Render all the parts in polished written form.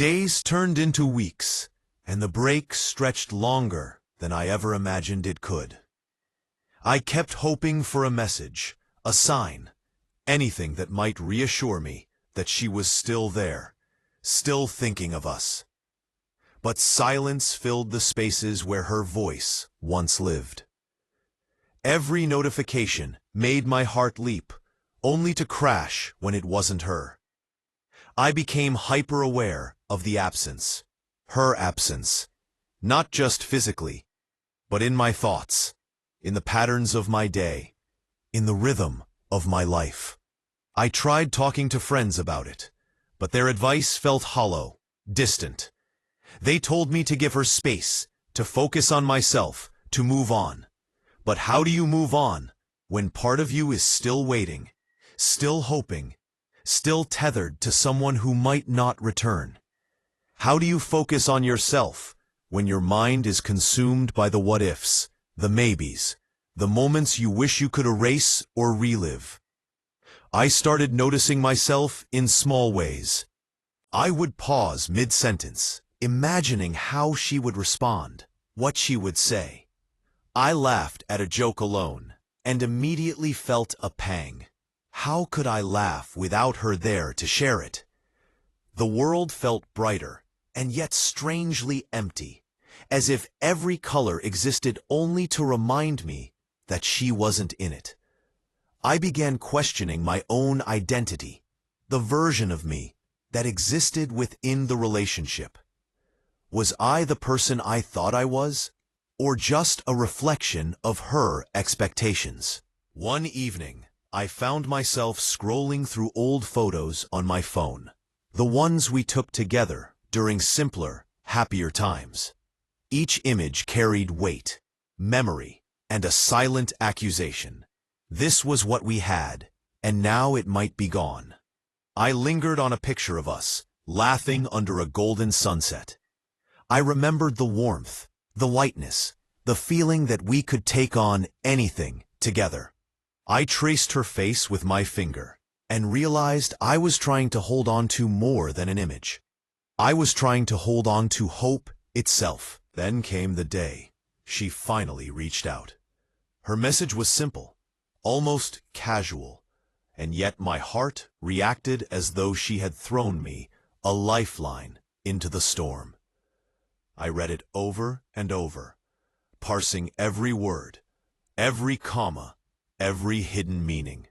Days turned into weeks, and the break stretched longer than I ever imagined it could. I kept hoping for a message, a sign, anything that might reassure me that she was still there, still thinking of us. But silence filled the spaces where her voice once lived. Every notification made my heart leap, only to crash when it wasn't her. I became hyper-aware of the absence, her absence, not just physically, but in my thoughts, in the patterns of my day, in the rhythm of my life. I tried talking to friends about it, but their advice felt hollow, distant. They told me to give her space, to focus on myself, to move on. But how do you move on when part of you is still waiting, still hoping, still tethered to someone who might not return? How do you focus on yourself when your mind is consumed by the what-ifs, the maybes, the moments you wish you could erase or relive? I started noticing myself in small ways. I would pause mid-sentence, imagining how she would respond, what she would say. I laughed at a joke alone, and immediately felt a pang. How could I laugh without her there to share it? The world felt brighter, and yet strangely empty, as if every color existed only to remind me that she wasn't in it. I began questioning my own identity, the version of me that existed within the relationship. Was I the person I thought I was, or just a reflection of her expectations? One evening, I found myself scrolling through old photos on my phone, the ones we took together during simpler, happier times. Each image carried weight, memory, and a silent accusation. This was what we had, and now it might be gone. I lingered on a picture of us, laughing under a golden sunset. I remembered the warmth, the lightness, the feeling that we could take on anything together. I traced her face with my finger and realized I was trying to hold on to more than an image. I was trying to hold on to hope itself. Then came the day she finally reached out. Her message was simple, almost casual, and yet my heart reacted as though she had thrown me a lifeline into the storm. I read it over and over, parsing every word, every comma, every hidden meaning.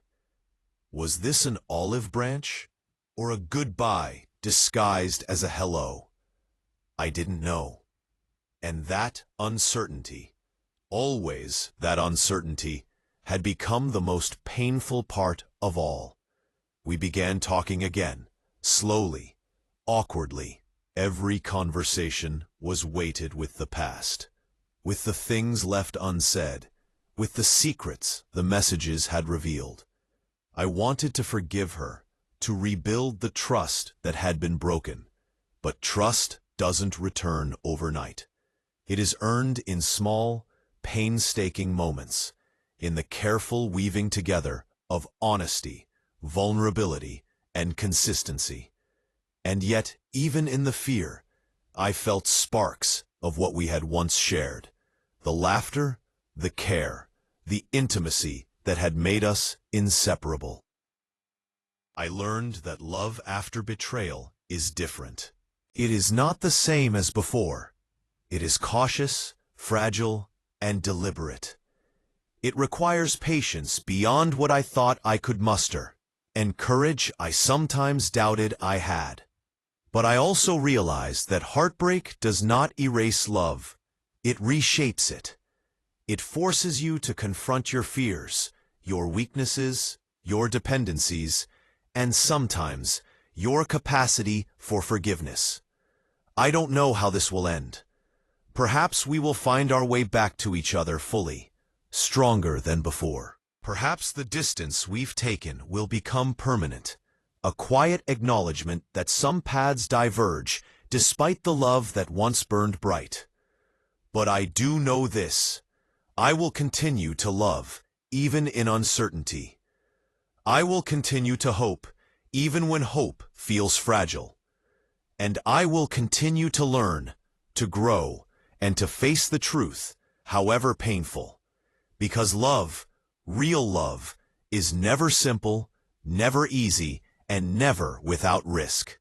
Was this an olive branch or a goodbye disguised as a hello? I didn't know. And that uncertainty, always that uncertainty, had become the most painful part of all. We began talking again, slowly, awkwardly. Every conversation was weighted with the past, with the things left unsaid, with the secrets the messages had revealed. I wanted to forgive her, to rebuild the trust that had been broken. But trust doesn't return overnight. It is earned in small, painstaking moments, in the careful weaving together of honesty, vulnerability, and consistency. And yet, even in the fear, I felt sparks of what we had once shared. The laughter, the care, the intimacy that had made us inseparable. I learned that love after betrayal is different. It is not the same as before. It is cautious, fragile, and deliberate. It requires patience beyond what I thought I could muster, and courage I sometimes doubted I had. But I also realized that heartbreak does not erase love. It reshapes it. It forces you to confront your fears, your weaknesses, your dependencies, and sometimes your capacity for forgiveness. I don't know how this will end. Perhaps we will find our way back to each other fully, stronger than before. Perhaps the distance we've taken will become permanent, a quiet acknowledgement that some paths diverge despite the love that once burned bright. But I do know this: I will continue to love, even in uncertainty. I will continue to hope, even when hope feels fragile. And I will continue to learn, to grow, and to face the truth, however painful. Because love, real love, is never simple, never easy, and never without risk.